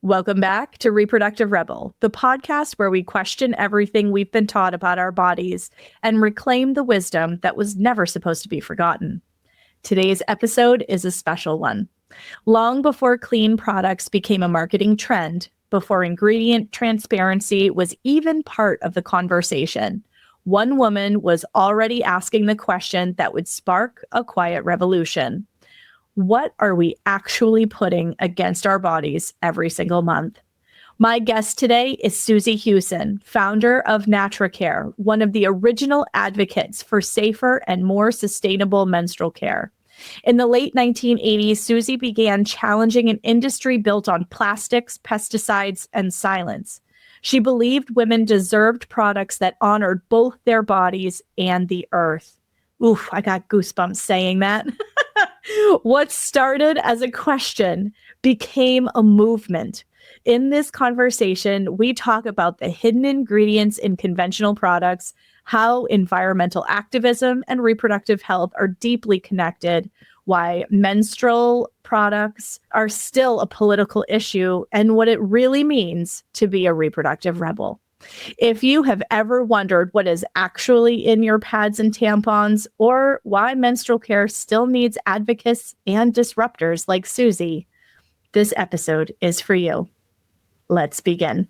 Welcome back to Reproductive Rebel, the podcast where we question everything we've been taught about our bodies and reclaim the wisdom that was never supposed to be forgotten. Today's episode is a special one. Long before clean products became a marketing trend, before ingredient transparency was even part of the conversation, one woman was already asking the question that would spark a quiet revolution. What are we actually putting against our bodies every single month? My guest today is Susie Hewson, founder of Natracare, one of the original advocates for safer and more sustainable menstrual care. In the late 1980s, Susie began challenging an industry built on plastics, pesticides, and silence. She believed women deserved products that honored both their bodies and the earth. Oof, I got goosebumps saying that. What started as a question became a movement. In this conversation, we talk about the hidden ingredients in conventional products, how environmental activism and reproductive health are deeply connected, why menstrual products are still a political issue, and what it really means to be a reproductive rebel. If you have ever wondered what is actually in your pads and tampons, or why menstrual care still needs advocates and disruptors like Susie, this episode is for you. Let's begin.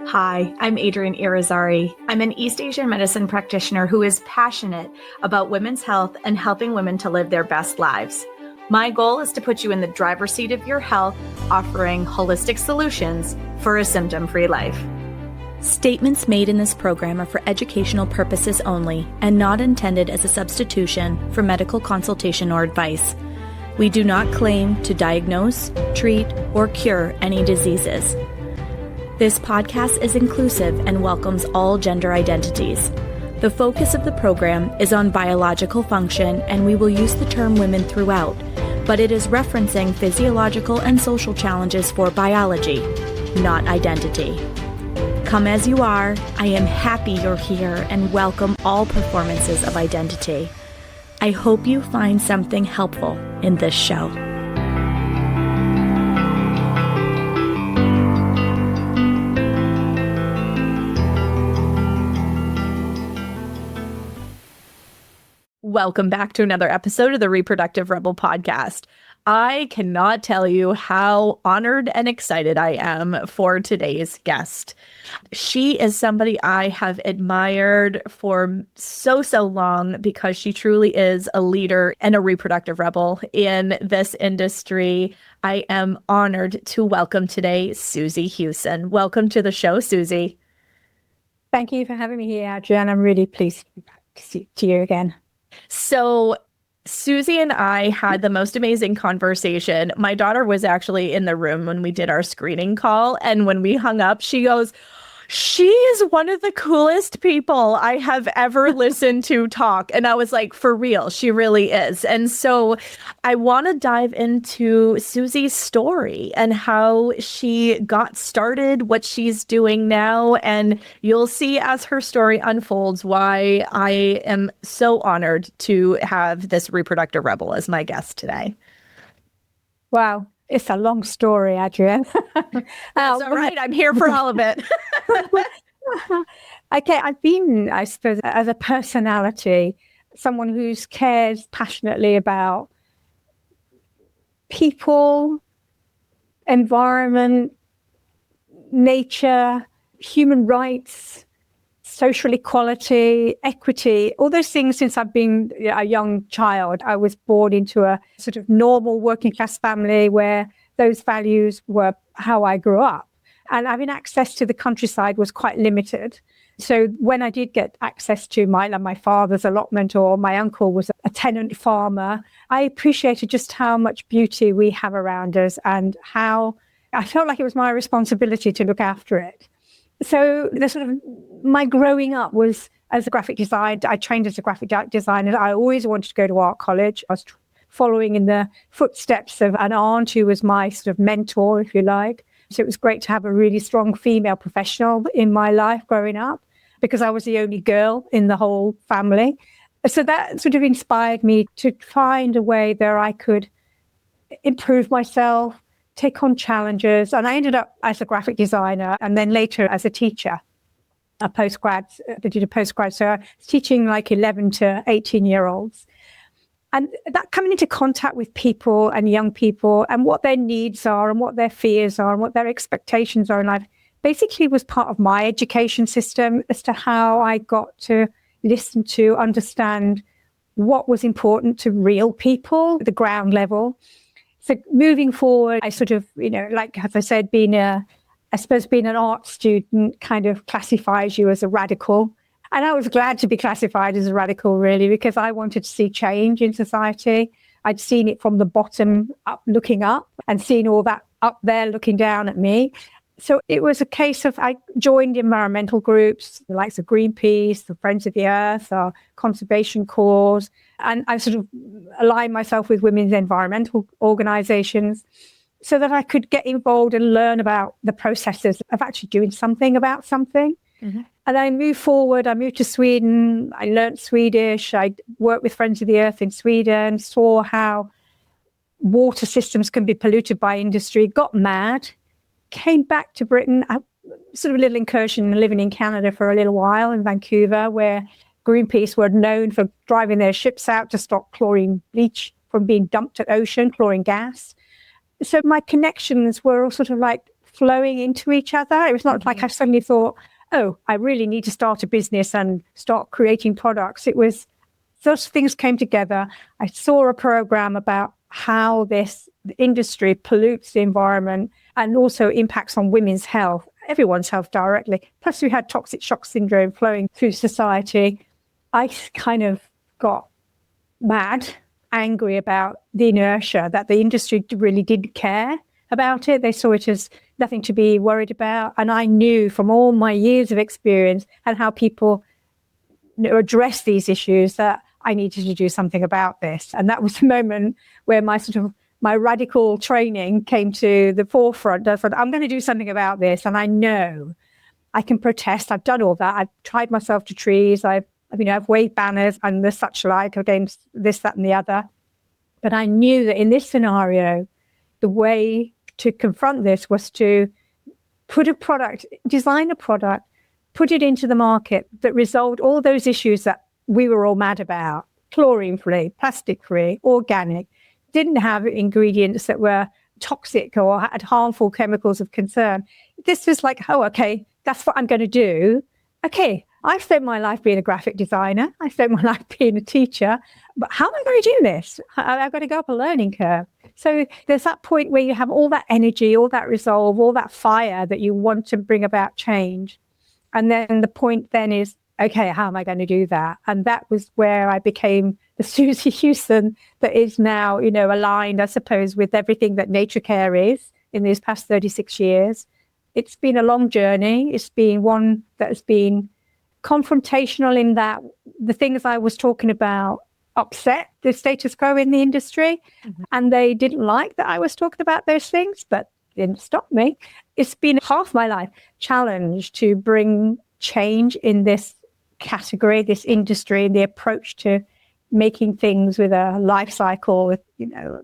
Hi, I'm Adrienne Irizarry. I'm an East Asian medicine practitioner who is passionate about women's health and helping women to live their best lives. My goal is to put you in the driver's seat of your health, offering holistic solutions for a symptom-free life. Statements made in this program are for educational purposes only and not intended as a substitution for medical consultation or advice. We do not claim to diagnose, treat, or cure any diseases. This podcast is inclusive and welcomes all gender identities. The focus of the program is on biological function, and we will use the term women throughout, but it is referencing physiological and social challenges for biology, not identity. Come as you are, I am happy you're here and welcome all performances of identity. I hope you find something helpful in this show. Welcome back to another episode of the Reproductive Rebel podcast. I cannot tell you how honored and excited I am for today's guest. She is somebody I have admired for so long because she truly is a leader and a reproductive rebel in this industry. I am honored to welcome today Susie Hewson. Welcome to the show, Susie. Thank you for having me here, Adrienne. I'm really pleased to be back to you again. So Susie and I had the most amazing conversation. My daughter was actually in the room when we did our screening call. And when we hung up, she goes, "She is one of the coolest people I have ever listened to talk." And I was like, for real, she really is. And so I want to dive into Susie's story and how she got started, what she's doing now. And you'll see as her story unfolds why I am so honored to have this reproductive rebel as my guest today. Wow. It's a long story, Adrienne. That's all right. I'm here for all of it. Okay, I've been, I suppose, as a personality, someone who's cares passionately about people, environment, nature, human rights, social equality, equity, all those things since I've been a young child. I was born into a sort of normal working class family where those values were how I grew up. And having access to the countryside was quite limited. So when I did get access to my father's allotment, or my uncle was a tenant farmer, I appreciated just how much beauty we have around us and how I felt like it was my responsibility to look after it. So the sort of my growing up was as a graphic designer. I trained as a graphic designer. I always wanted to go to art college. I was following in the footsteps of an aunt who was my sort of mentor, if you like. So it was great to have a really strong female professional in my life growing up, because I was the only girl in the whole family. So that sort of inspired me to find a way that I could improve myself, take on challenges. And I ended up as a graphic designer and then later as a teacher, I did a postgrad. So I was teaching like 11 to 18-year-olds. And that coming into contact with people and young people and what their needs are and what their fears are and what their expectations are in life basically was part of my education system as to how I got to listen to, understand what was important to real people, the ground level. So moving forward, I sort of, like, as I said, being an art student kind of classifies you as a radical. And I was glad to be classified as a radical, really, because I wanted to see change in society. I'd seen it from the bottom up, looking up, and seen all that up there looking down at me. So it was a case of I joined environmental groups, the likes of Greenpeace, the Friends of the Earth, our conservation cause, and I sort of aligned myself with women's environmental organizations so that I could get involved and learn about the processes of actually doing something about something. Mm-hmm. And I moved forward. I moved to Sweden. I learned Swedish. I worked with Friends of the Earth in Sweden, saw how water systems can be polluted by industry, got mad, came back to Britain, sort of a little incursion living in Canada for a little while in Vancouver, where Greenpeace were known for driving their ships out to stop chlorine bleach from being dumped at ocean, chlorine gas. So my connections were all sort of like flowing into each other. It was not like I suddenly thought, oh, I really need to start a business and start creating products. It was those things came together. I saw a program about how this industry pollutes the environment and also impacts on women's health, everyone's health directly. Plus we had toxic shock syndrome flowing through society. I kind of got mad, angry about the inertia that the industry really didn't care about it. They saw it as nothing to be worried about. And I knew from all my years of experience and how people address these issues that I needed to do something about this. And that was the moment where my radical training came to the forefront. I thought, I'm going to do something about this. And I know I can protest. I've done all that. I've tied myself to trees. I've waved banners and the such like against this, that, and the other. But I knew that in this scenario, the way to confront this was to design a product, put it into the market that resolved all those issues that we were all mad about. Chlorine-free, plastic-free, organic, didn't have ingredients that were toxic or had harmful chemicals of concern. This was like, oh, okay, that's what I'm going to do. Okay, I've spent my life being a graphic designer. I spent my life being a teacher. But how am I going to do this? I've got to go up a learning curve. So there's that point where you have all that energy, all that resolve, all that fire that you want to bring about change. And then the point then is, okay, how am I going to do that? And that was where I became the Susie Hewson that is now, aligned, I suppose, with everything that Natracare is in these past 36 years. It's been a long journey. It's been one that has been confrontational in that the things I was talking about upset the status quo in the industry. Mm-hmm. And they didn't like that I was talking about those things, but didn't stop me. It's been half my life challenge to bring change in this category, this industry, and the approach to making things with a life cycle, with,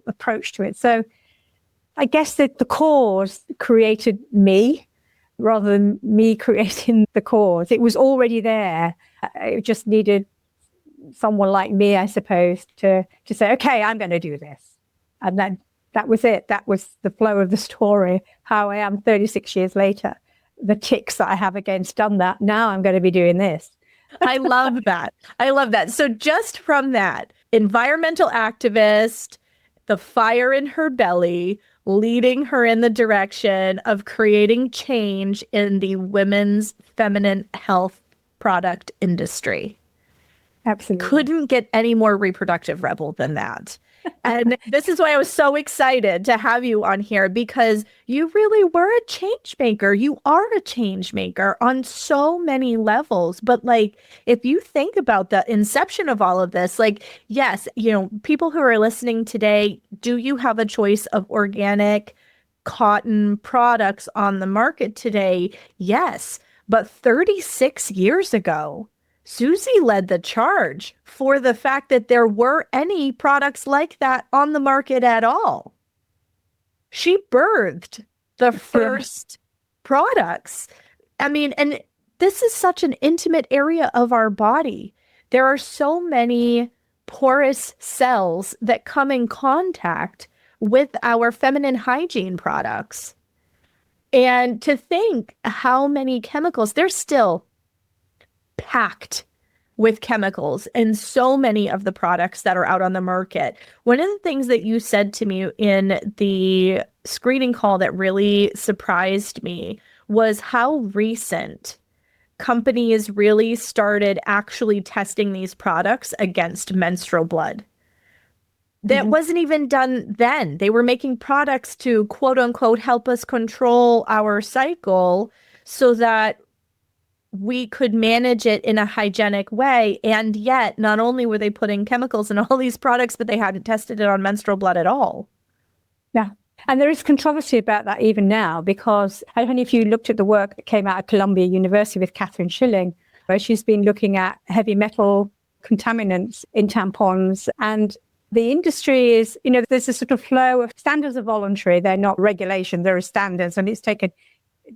approach to it. So I guess that the cause created me rather than me creating the cause. It was already there. It just needed someone like me, I suppose, to say, okay, I'm going to do this. And then that was it. That was the flow of the story, how I am 36 years later. The ticks that I have against done that. Now I'm going to be doing this. I love that. I love that. So just from that, environmental activist, the fire in her belly, leading her in the direction of creating change in the women's feminine health product industry. Absolutely. Couldn't get any more reproductive rebel than that. And this is why I was so excited to have you on here, because you really were a change maker. You are a change maker on so many levels. But if you think about the inception of all of this, yes, people who are listening today, do you have a choice of organic cotton products on the market today? Yes. But 36 years ago, Susie led the charge for the fact that there were any products like that on the market at all. she birthed the first products. I mean, and this is such an intimate area of our body. There are so many porous cells that come in contact with our feminine hygiene products. And to think how many chemicals, they're still packed with chemicals in so many of the products that are out on the market. One of the things that you said to me in the screening call that really surprised me was how recent companies really started actually testing these products against menstrual blood. That wasn't even done then. They were making products to quote unquote help us control our cycle so that we could manage it in a hygienic way. And yet, not only were they putting chemicals in all these products, but they hadn't tested it on menstrual blood at all. Yeah. And there is controversy about that even now, because I don't know if you looked at the work that came out of Columbia University with Catherine Schilling, where she's been looking at heavy metal contaminants in tampons. And the industry is, there's a sort of flow of standards are voluntary. They're not regulation. There are standards. And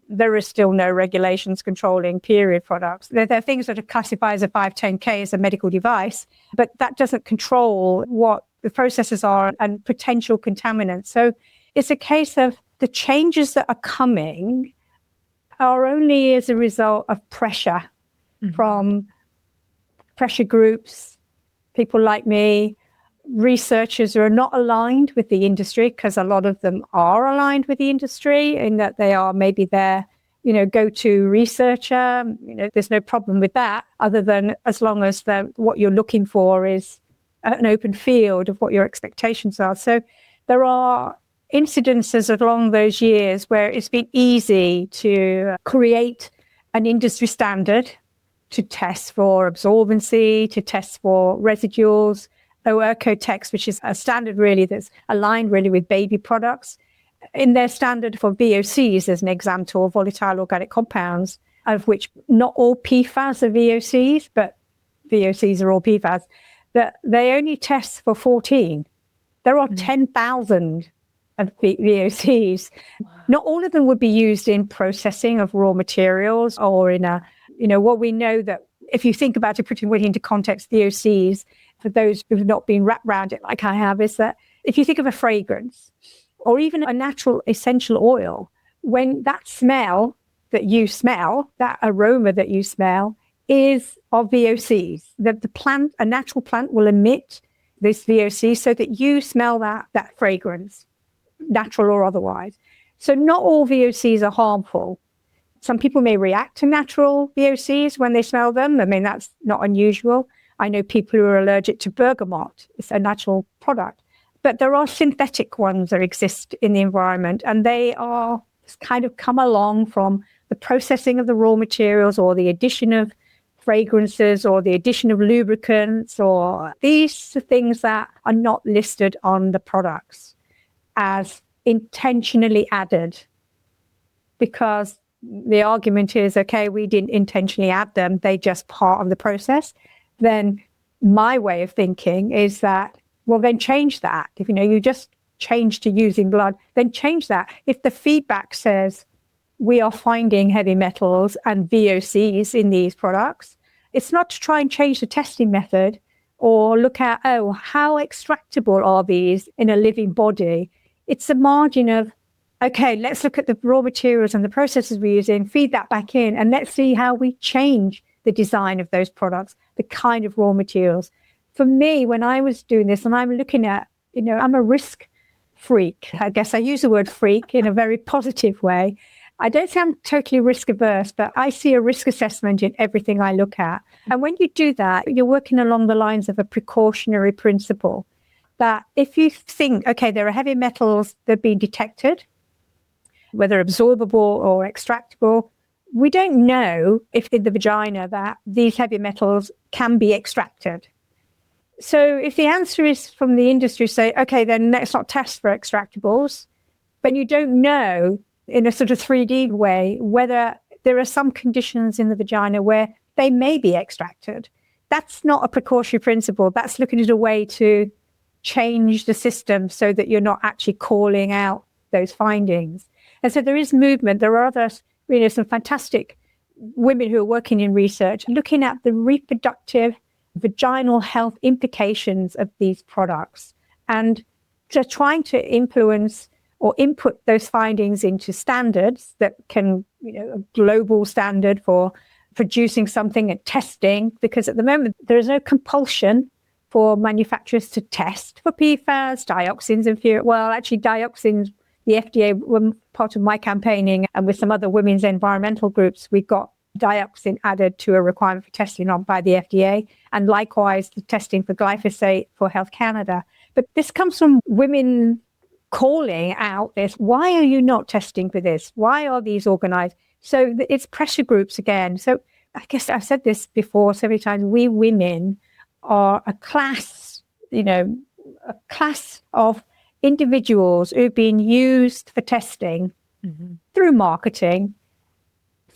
there is still no regulations controlling period products. There are things that are classified as a 510K as a medical device, but that doesn't control what the processes are and potential contaminants. So it's a case of the changes that are coming are only as a result of pressure from pressure groups, people like me, researchers who are not aligned with the industry, because a lot of them are aligned with the industry in that they are maybe their, go-to researcher. There's no problem with that, other than as long as what you're looking for is an open field of what your expectations are. So there are incidences along those years where it's been easy to create an industry standard to test for absorbency, to test for residuals, OERCO-TEX, which is a standard really that's aligned really with baby products. In their standard for VOCs, as an example, or volatile organic compounds, of which not all PFAS are VOCs, but VOCs are all PFAS, that they only test for 14. There are 10,000 of VOCs. Wow. Not all of them would be used in processing of raw materials or in what we know that if you think about it, putting it into context, VOCs, for those who've not been wrapped around it like I have, is that if you think of a fragrance or even a natural essential oil, when that smell that you smell, that aroma that you smell is of VOCs, that a natural plant will emit this VOC so that you smell that fragrance, natural or otherwise. So not all VOCs are harmful. Some people may react to natural VOCs when they smell them. I mean, that's not unusual. I know people who are allergic to bergamot. It's a natural product. But there are synthetic ones that exist in the environment, and they are kind of come along from the processing of the raw materials or the addition of fragrances or the addition of lubricants, or these are things that are not listed on the products as intentionally added, because the argument is, okay, we didn't intentionally add them, they just part of the process. Then my way of thinking is that, well, then change that. If you just change to using blood, then change that. If the feedback says we are finding heavy metals and VOCs in these products, it's not to try and change the testing method or look at, how extractable are these in a living body? It's a margin of, okay, let's look at the raw materials and the processes we're using, feed that back in, and let's see how we change the design of those products, the kind of raw materials. For me, when I was doing this, and I'm looking at, I'm a risk freak. I guess I use the word freak in a very positive way. I don't say I'm totally risk averse, but I see a risk assessment in everything I look at. And when you do that, you're working along the lines of a precautionary principle that if you think, okay, there are heavy metals that have been detected, whether absorbable or extractable, we don't know if in the vagina that these heavy metals can be extracted. So if the answer is from the industry, say, okay, then let's not test for extractables, but you don't know in a sort of 3D way whether there are some conditions in the vagina where they may be extracted. That's not a precautionary principle. That's looking at a way to change the system so that you're not actually calling out those findings. And so there is movement. There are other, some fantastic women who are working in research, looking at the reproductive vaginal health implications of these products. And they're trying to influence or input those findings into standards that can, a global standard for producing something and testing, because at the moment there is no compulsion for manufacturers to test for PFAS, dioxins, and actually dioxins, the FDA were part of my campaigning, and with some other women's environmental groups, we got dioxin added to a requirement for testing on by the FDA, and likewise the testing for glyphosate for Health Canada. But this comes from women calling out this, why are you not testing for this? Why are these organized? So it's pressure groups again. So I guess I've said this before so many times, we women are a class, a class of individuals who've been used for testing through marketing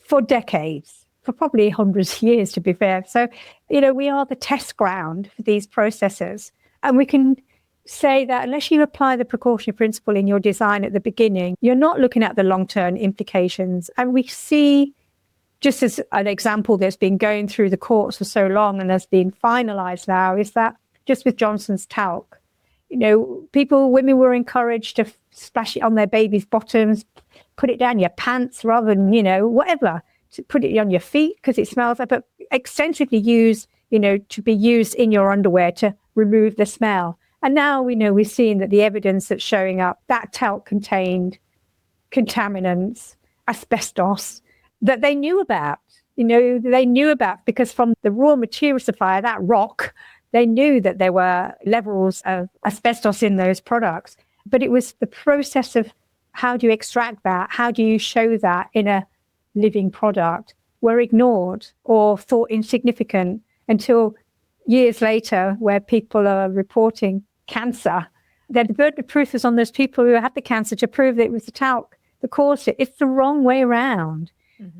for decades, for probably hundreds of years, to be fair. So, we are the test ground for these processes. And we can say that unless you apply the precautionary principle in your design at the beginning, you're not looking at the long-term implications. And we see, just as an example that's been going through the courts for so long and has been finalized now, is that just with Johnson's talc, women were encouraged to splash it on their baby's bottoms, put it down your pants rather than, whatever, to put it on your feet because it smells like, but extensively used, to be used in your underwear to remove the smell. And now we're seeing that the evidence that's showing up, that talc contained contaminants, asbestos, that they knew about, because from the raw material supplier, that rock, they knew that there were levels of asbestos in those products. But it was the process of how do you extract that? How do you show that in a living product were ignored or thought insignificant until years later, where people are reporting cancer. Then the burden of proof is on those people who had the cancer to prove that it was the talc that caused it. It's the wrong way around.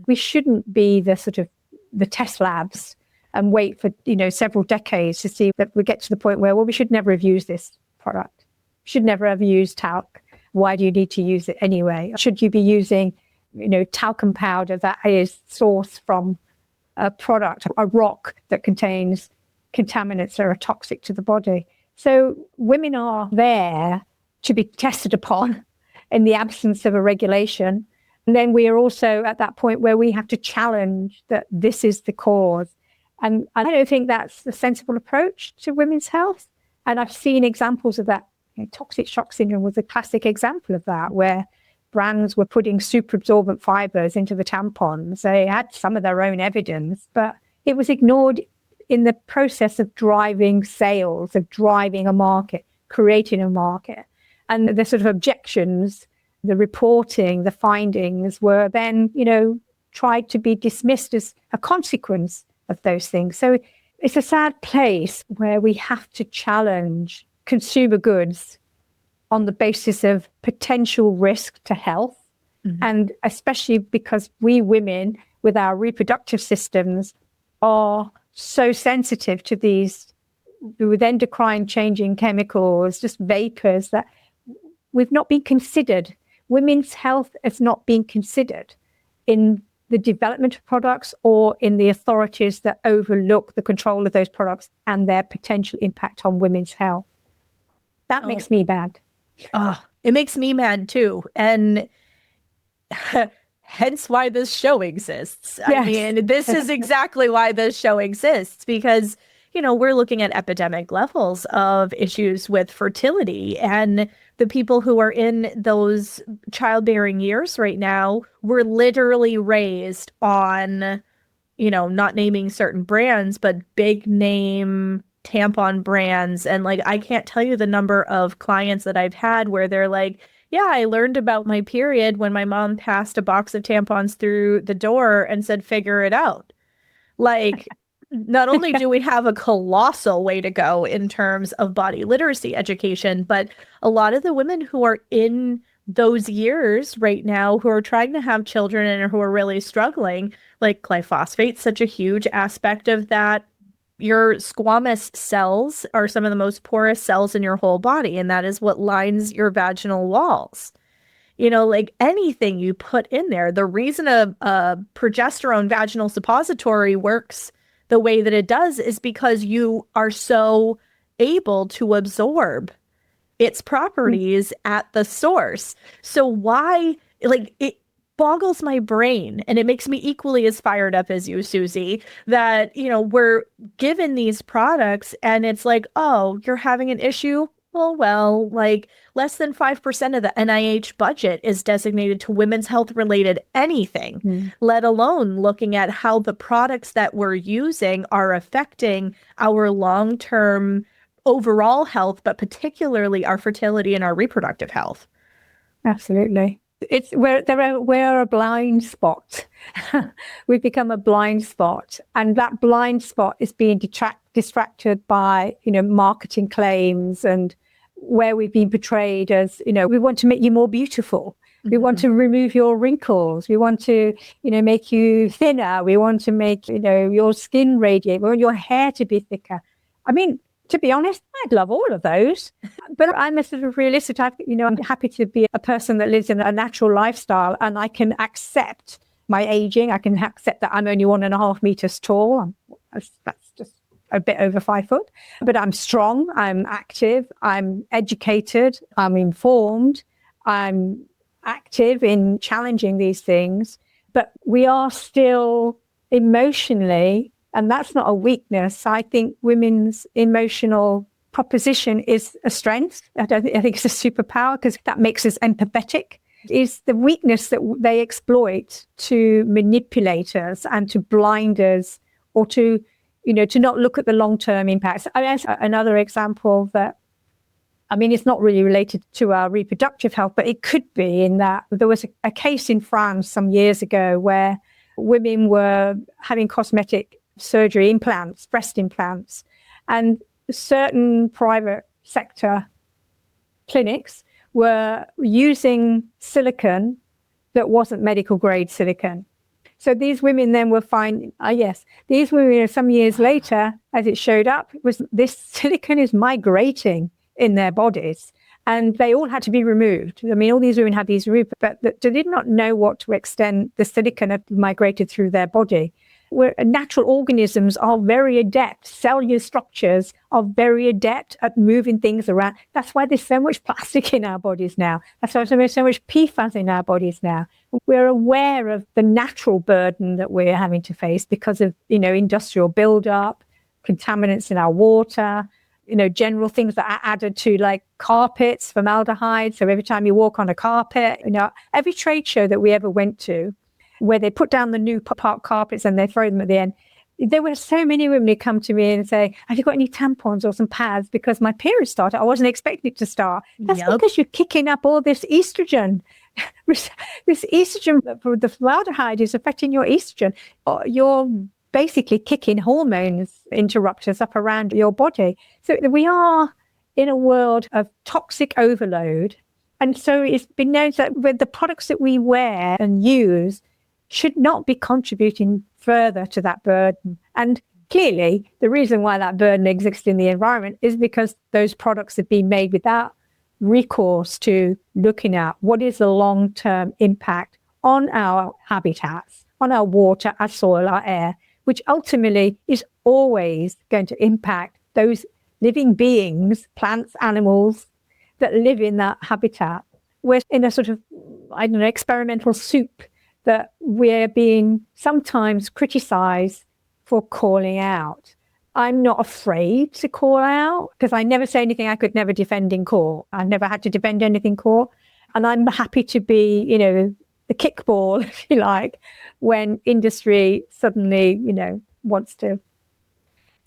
We shouldn't be the test labs and wait for, several decades to see that we get to the point where, we should never have used this product. Should never have used talc. Why do you need to use it anyway? Should you be using, talcum powder that is sourced from a product, a rock that contains contaminants that are toxic to the body? So women are there to be tested upon in the absence of a regulation. And then we are also at that point where we have to challenge that this is the cause. And I don't think that's a sensible approach to women's health. And I've seen examples of that. Toxic shock syndrome was a classic example of that, where brands were putting super absorbent fibers into the tampons. They had some of their own evidence, but it was ignored in the process of driving sales, of driving a market, creating a market. And the sort of objections, the reporting, the findings were then, tried to be dismissed as a consequence of those things. So it's a sad place where we have to challenge consumer goods on the basis of potential risk to health. And especially because we women with our reproductive systems are so sensitive to these with endocrine changing chemicals, just vapors, that we've not been considered. Women's health has not been considered in the development of products or in the authorities that overlook the control of those products and their potential impact on women's health. That makes me mad. It makes me mad too. And hence why this show exists. Yes. I mean, this is exactly why this show exists, because, we're looking at epidemic levels of issues with fertility, and the people who are in those childbearing years right now were literally raised on, not naming certain brands, but big name tampon brands. And I can't tell you the number of clients that I've had where they're like, yeah, I learned about my period when my mom passed a box of tampons through the door and said, figure it out. Not only do we have a colossal way to go in terms of body literacy education, but a lot of the women who are in those years right now who are trying to have children and who are really struggling, glyphosate, such a huge aspect of that. Your squamous cells are some of the most porous cells in your whole body, and that is what lines your vaginal walls. like anything you put in there. The reason a progesterone vaginal suppository works the way that it does is because you are so able to absorb its properties at the source. So why, like, it boggles my brain, and it makes me equally as fired up as you, Susie, that, we're given these products and it's like, oh, you're having an issue? Well, like less than 5% of the NIH budget is designated to women's health related anything, let alone looking at how the products that we're using are affecting our long-term overall health, but particularly our fertility and our reproductive health. Absolutely. We're a blind spot. We've become a blind spot. And that blind spot is being distracted by, marketing claims and where we've been portrayed as, we want to make you more beautiful. We want to remove your wrinkles. We want to, make you thinner. We want to make, your skin radiate. We want your hair to be thicker. I mean, to be honest, I'd love all of those, but I'm a sort of realistic type. I'm happy to be a person that lives in a natural lifestyle, and I can accept my aging. I can accept that I'm only 1.5 meters tall. That's just a bit over 5 foot, but I'm strong. I'm active. I'm educated. I'm informed. I'm active in challenging these things, but we are still emotionally. And that's not a weakness. I think women's emotional proposition is a strength. I think it's a superpower because that makes us empathetic. Is the weakness that they exploit to manipulate us and to blind us, or to, to not look at the long-term impacts. Another example that, it's not really related to our reproductive health, but it could be, in that there was a case in France some years ago where women were having cosmetic surgery, implants, breast implants, and certain private sector clinics were using silicone that wasn't medical grade silicone. So these women then were finding, these women some years later, as it showed up, was this silicone is migrating in their bodies, and they all had to be removed. All these women had these removed, but they did not know what to extent the silicone had migrated through their body. Where natural organisms are very adept, cellular structures are very adept at moving things around. That's why there's so much plastic in our bodies now. That's why there's so much PFAS in our bodies now. We're aware of the natural burden that we're having to face because of, industrial buildup, contaminants in our water, general things that are added to, like carpets, formaldehyde. So every time you walk on a carpet, every trade show that we ever went to, where they put down the new park carpets and they throw them at the end, there were so many women who come to me and say, have you got any tampons or some pads? Because my period started. I wasn't expecting it to start. That's because you're kicking up all this estrogen. This estrogen, the formaldehyde is affecting your estrogen. You're basically kicking hormones interrupters up around your body. So we are in a world of toxic overload. And so it's been known that with the products that we wear and use should not be contributing further to that burden. And clearly, the reason why that burden exists in the environment is because those products have been made without recourse to looking at what is the long-term impact on our habitats, on our water, our soil, our air, which ultimately is always going to impact those living beings, plants, animals, that live in that habitat. We're in a sort of, experimental soup that we're being sometimes criticized for calling out. I'm not afraid to call out because I never say anything I could never defend in court. I've never had to defend anything in court. And I'm happy to be, the kickball, if you like, when industry suddenly, wants to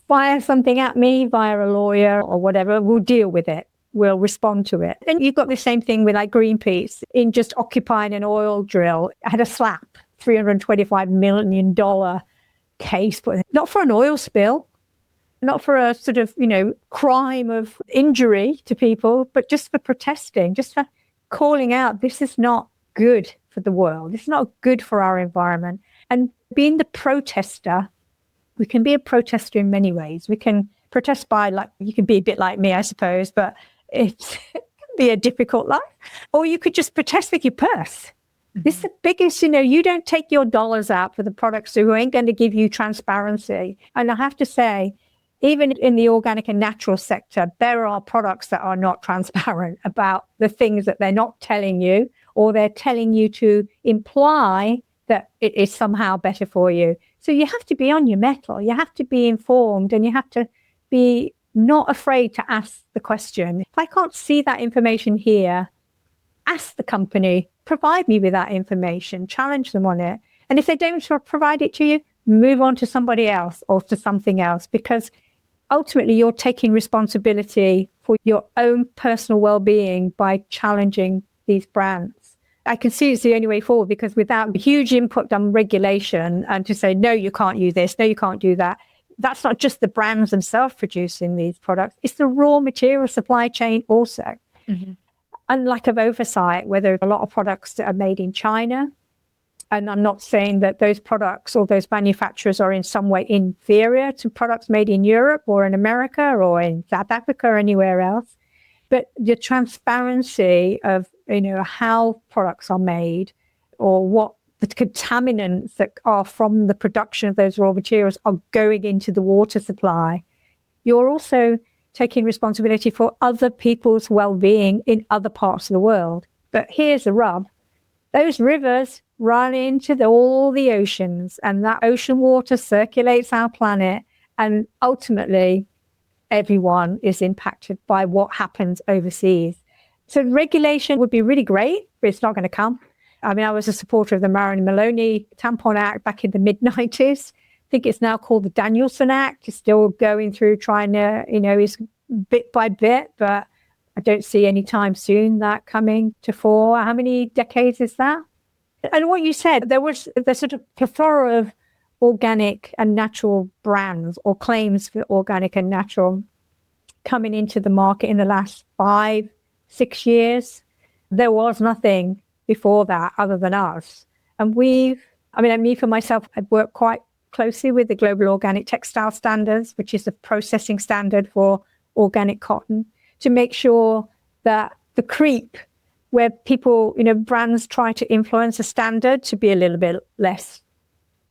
fire something at me via a lawyer or whatever. We'll deal with it. We'll respond to it. And you've got the same thing with like Greenpeace in just occupying an oil drill. I had a slap, $325 million case, but not for an oil spill, not for a sort of, crime of injury to people, but just for protesting, just for calling out, this is not good for the world. It's not good for our environment. And being the protester, we can be a protester in many ways. We can protest by, you can be a bit like me, I suppose, but it's be a difficult life. Or you could just protest with your purse. This is the biggest, you don't take your dollars out for the products who ain't going to give you transparency. And I have to say, even in the organic and natural sector, there are products that are not transparent about the things that they're not telling you, or they're telling you to imply that it is somehow better for you. So you have to be on your mettle. You have to be informed, and you have to be not afraid to ask the question. If I can't see that information here, ask the company, provide me with that information, challenge them on it. And if they don't provide it to you, move on to somebody else or to something else, because ultimately you're taking responsibility for your own personal well-being by challenging these brands. I can see it's the only way forward, because without huge input on regulation and to say, no, you can't use this, no, you can't do that, that's not just the brands themselves producing these products, it's the raw material supply chain also. And lack of oversight, where there are a lot of products that are made in China. And I'm not saying that those products or those manufacturers are in some way inferior to products made in Europe or in America or in South Africa or anywhere else. But the transparency of, how products are made, or what the contaminants that are from the production of those raw materials are going into the water supply. You're also taking responsibility for other people's well-being in other parts of the world. But here's the rub. Those rivers run into all the oceans, and that ocean water circulates our planet, and ultimately everyone is impacted by what happens overseas. So regulation would be really great, but it's not going to come. I mean, I was a supporter of the Marilyn Maloney Tampon Act back in the mid-90s. I think it's now called the Danielson Act. It's still going through trying to, it's bit by bit, but I don't see any time soon that coming to fore. How many decades is that? And what you said, there was the sort of plethora of organic and natural brands or claims for organic and natural coming into the market in the last 5-6 years. There was nothing before that other than us. And me for myself, I've worked quite closely with the Global Organic Textile Standards, which is the processing standard for organic cotton, to make sure that the creep where people, brands try to influence a standard to be a little bit less,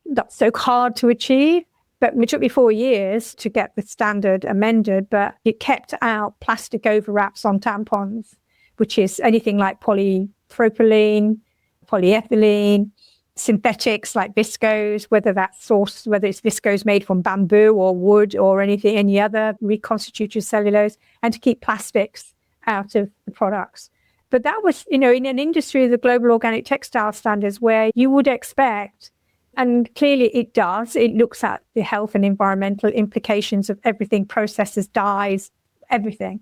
not so hard to achieve. But it took me 4 years to get the standard amended, but it kept out plastic overwraps on tampons, which is anything like polypropylene, polyethylene, synthetics like viscose, whether it's viscose made from bamboo or wood or any other reconstituted cellulose, and to keep plastics out of the products. But that was, in an industry of the Global Organic Textile Standards, where you would expect, and clearly it does, it looks at the health and environmental implications of everything, processes, dyes, everything.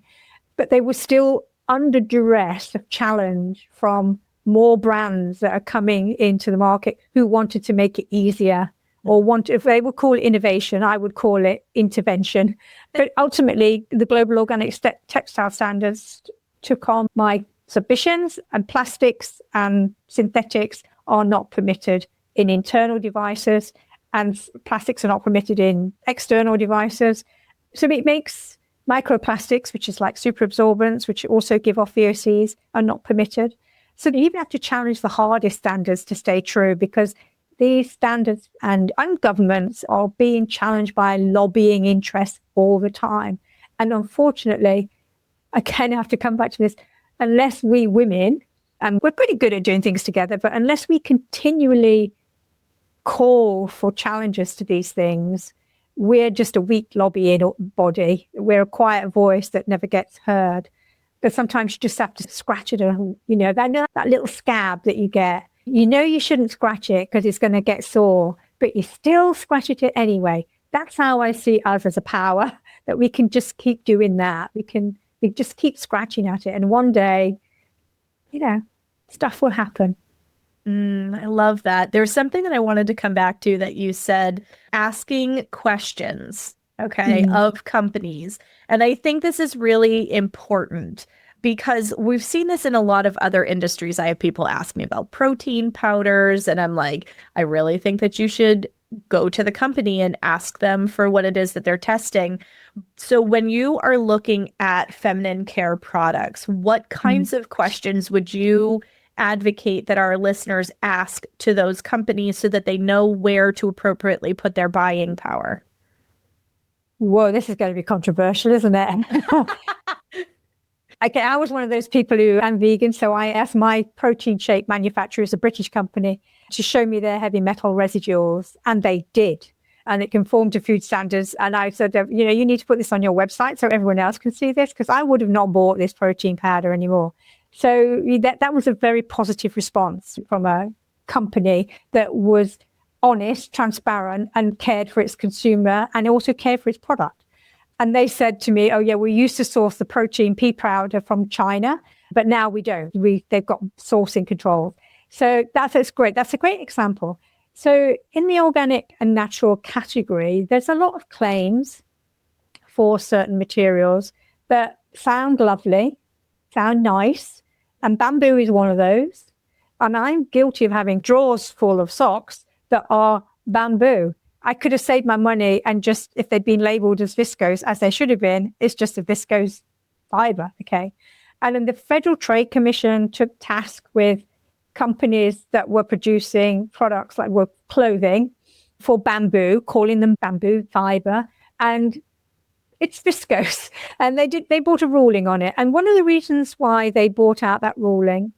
But they were still under duress of challenge from more brands that are coming into the market who wanted to make it easier, or if they would call it innovation, I would call it intervention. But ultimately, the Global Organic Textile Standards took on my submissions, and plastics and synthetics are not permitted in internal devices, and plastics are not permitted in external devices. So it makes microplastics, which is like superabsorbents, which also give off VOCs, are not permitted. So you even have to challenge the hardest standards to stay true, because these standards and governments are being challenged by lobbying interests all the time. And unfortunately, I kind of have to come back to this, unless we women, and we're pretty good at doing things together, but unless we continually call for challenges to these things, we're just a weak lobbying body. We're a quiet voice that never gets heard. But sometimes you just have to scratch it, that little scab that you get. You shouldn't scratch it because it's going to get sore, but you still scratch it anyway. That's how I see us as a power, that we can just keep doing that. We just keep scratching at it. And one day, stuff will happen. I love that. There's something that I wanted to come back to that you said, asking questions, of companies. And I think this is really important, because we've seen this in a lot of other industries. I have people ask me about protein powders, and I'm like, I really think that you should go to the company and ask them for what it is that they're testing. So when you are looking at feminine care products, what kinds of questions would you advocate that our listeners ask to those companies so that they know where to appropriately put their buying power? Whoa, this is going to be controversial, isn't it? Okay, I was one of those people who am vegan, so I asked my protein shake manufacturer, a British company, to show me their heavy metal residuals, and they did. And it conformed to food standards. And I said, you need to put this on your website so everyone else can see this, because I would have not bought this protein powder anymore. So that was a very positive response from a company that was honest, transparent, and cared for its consumer and also cared for its product. And they said to me, oh, yeah, we used to source the protein pea powder from China, but now we don't. They've got sourcing control. So that's great. That's a great example. So in the organic and natural category, there's a lot of claims for certain materials that sound lovely, sound nice, and bamboo is one of those. And I'm guilty of having drawers full of socks that are bamboo. I could have saved my money and just, if they'd been labeled as viscose, as they should have been, it's just a viscose fiber, okay? And then the Federal Trade Commission took task with companies that were producing products like clothing for bamboo, calling them bamboo fiber, and it's viscose. And they brought a ruling on it. And one of the reasons why they brought out that ruling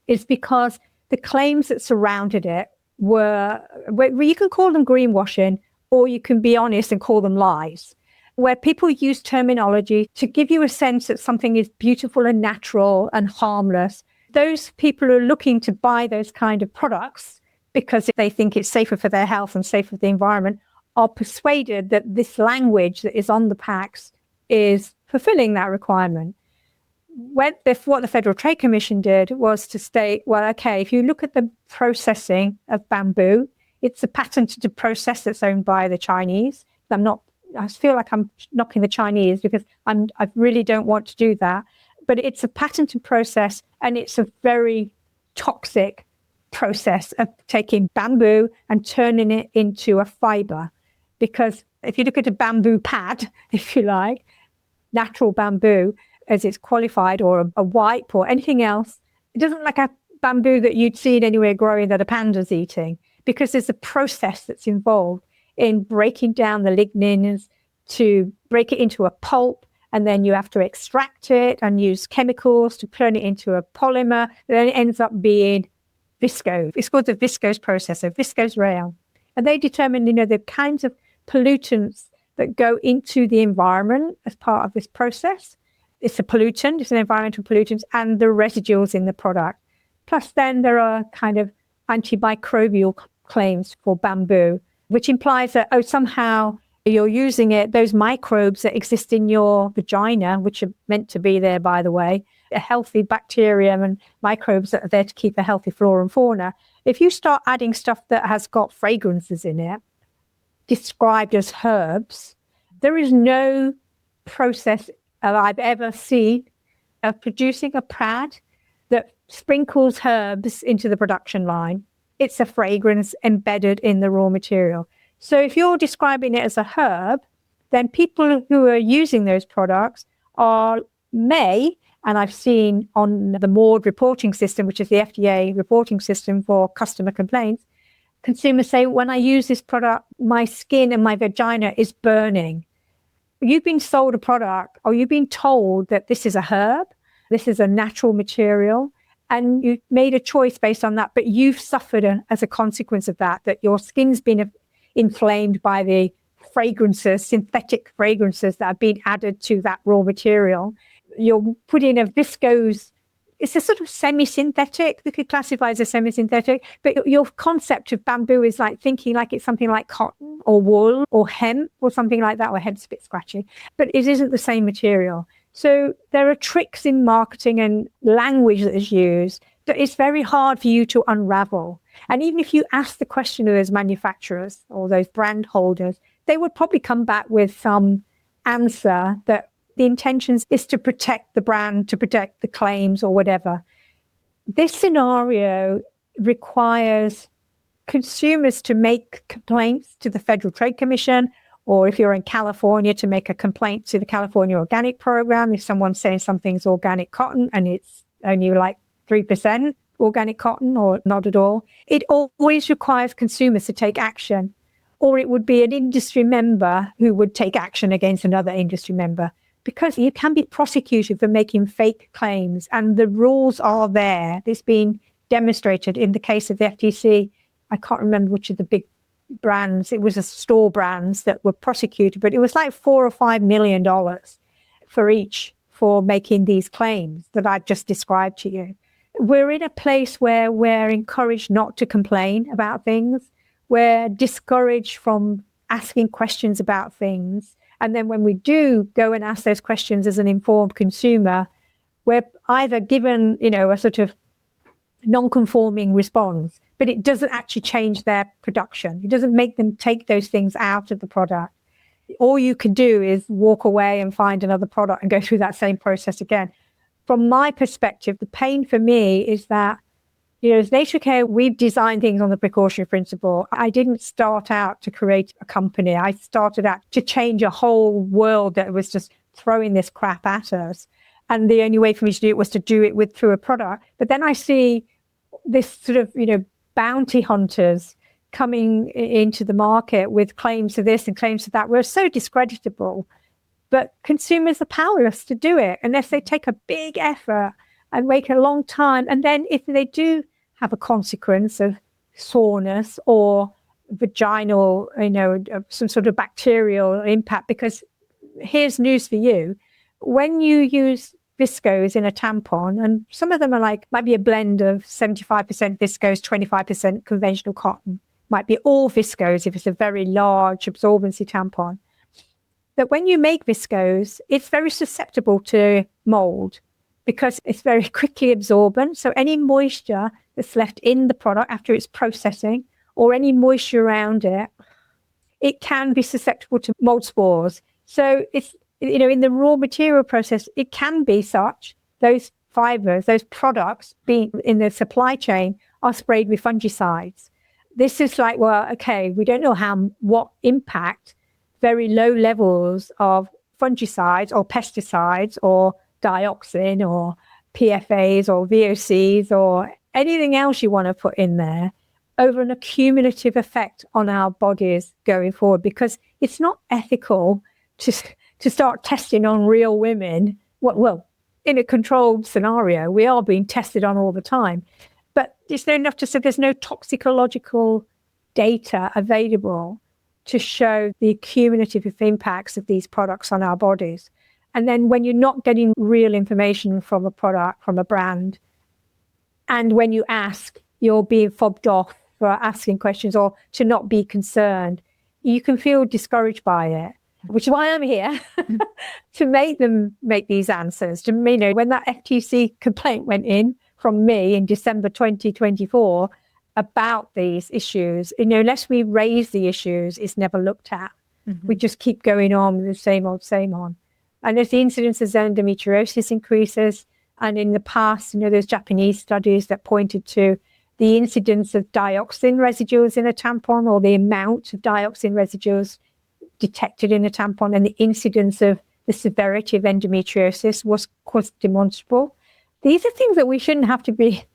is because the claims that surrounded it were, you can call them greenwashing, or you can be honest and call them lies, where people use terminology to give you a sense that something is beautiful and natural and harmless. Those people who are looking to buy those kind of products because they think it's safer for their health and safer for the environment are persuaded that this language that is on the packs is fulfilling that requirement. What the Federal Trade Commission did was to state, well, okay, if you look at the processing of bamboo, it's a patented process that's owned by the Chinese. I feel like I'm knocking the Chinese because I really don't want to do that. But it's a patented process, and it's a very toxic process of taking bamboo and turning it into a fiber. Because if you look at a bamboo pad, if you like, natural bamboo, as it's qualified, or a wipe or anything else, it doesn't look like a bamboo that you'd seen anywhere growing that a panda's eating, because there's a process that's involved in breaking down the lignins to break it into a pulp, and then you have to extract it and use chemicals to turn it into a polymer. Then it ends up being viscose. It's called the viscose process, a viscose rail. And they determine, the kinds of pollutants that go into the environment as part of this process. It's a pollutant, it's an environmental pollutant, and the residuals in the product. Plus then there are kind of antimicrobial claims for bamboo, which implies that, somehow you're using it, those microbes that exist in your vagina, which are meant to be there, by the way, a healthy bacterium and microbes that are there to keep a healthy flora and fauna. If you start adding stuff that has got fragrances in it, described as herbs, there is no process I've ever seen of producing a pad that sprinkles herbs into the production line. It's a fragrance embedded in the raw material. So if you're describing it as a herb, then people who are using those products may, and I've seen on the MORD reporting system, which is the FDA reporting system for customer complaints, consumers say, when I use this product, my skin and my vagina is burning. You've been sold a product, or you've been told that this is a herb, this is a natural material, and you made a choice based on that, but you've suffered as a consequence of that your skin's been inflamed by the fragrances, synthetic fragrances that have been added to that raw material. You're putting a viscose, it's a sort of semi-synthetic, we could classify as a semi-synthetic, but your concept of bamboo is like thinking like it's something like cotton or wool or hemp or something like that, or hemp's a bit scratchy, but it isn't the same material. So there are tricks in marketing and language that is used that it's very hard for you to unravel. And even if you ask the question of those manufacturers or those brand holders, they would probably come back with some answer that the intentions is to protect the brand, to protect the claims or whatever. This scenario requires consumers to make complaints to the Federal Trade Commission, or if you're in California, to make a complaint to the California Organic Program. If someone's saying something's organic cotton and it's only like 3% organic cotton or not at all, it always requires consumers to take action, or it would be an industry member who would take action against another industry member, because you can be prosecuted for making fake claims, and the rules are there. It's been demonstrated in the case of the FTC. I can't remember which of the big brands, it was a store brands that were prosecuted, but it was like $4 or $5 million for each for making these claims that I've just described to you. We're in a place where we're encouraged not to complain about things. We're discouraged from asking questions about things. And then when we do go and ask those questions as an informed consumer, we're either given, a sort of non-conforming response, but it doesn't actually change their production. It doesn't make them take those things out of the product. All you can do is walk away and find another product and go through that same process again. From my perspective, the pain for me is that, as Natracare, we've designed things on the precautionary principle. I didn't start out to create a company. I started out to change a whole world that was just throwing this crap at us. And the only way for me to do it was to do it through a product. But then I see this sort of, bounty hunters coming into the market with claims to this and claims to that. We're so discreditable, but consumers are powerless to do it unless they take a big effort and wait a long time. And then if they do have a consequence of soreness or vaginal, some sort of bacterial impact, because here's news for you. When you use viscose in a tampon, and some of them are might be a blend of 75% viscose, 25% conventional cotton, might be all viscose if it's a very large absorbency tampon. That when you make viscose, it's very susceptible to mold because it's very quickly absorbent. So any moisture that's left in the product after it's processing, or any moisture around it, it can be susceptible to mold spores. So it's, in the raw material process, it can be such, those fibers, those products being in the supply chain are sprayed with fungicides. This is we don't know what impact very low levels of fungicides or pesticides or dioxin or PFAs or VOCs or anything else you want to put in there over an accumulative effect on our bodies going forward, because it's not ethical to start testing on real women. Well, in a controlled scenario, we are being tested on all the time. But it's not enough to say there's no toxicological data available to show the cumulative impacts of these products on our bodies. And then when you're not getting real information from a product, from a brand, and when you ask, you're being fobbed off for asking questions or to not be concerned, you can feel discouraged by it. Which is why I'm here, to make them make these answers. When that FTC complaint went in from me in December 2024 about these issues, unless we raise the issues, it's never looked at. Mm-hmm. We just keep going on with the same old. And as the incidence of endometriosis increases, and in the past, there's Japanese studies that pointed to the incidence of dioxin residues in a tampon, or the amount of dioxin residues detected in a tampon, and the incidence of the severity of endometriosis was demonstrable. These are things that we shouldn't have to be,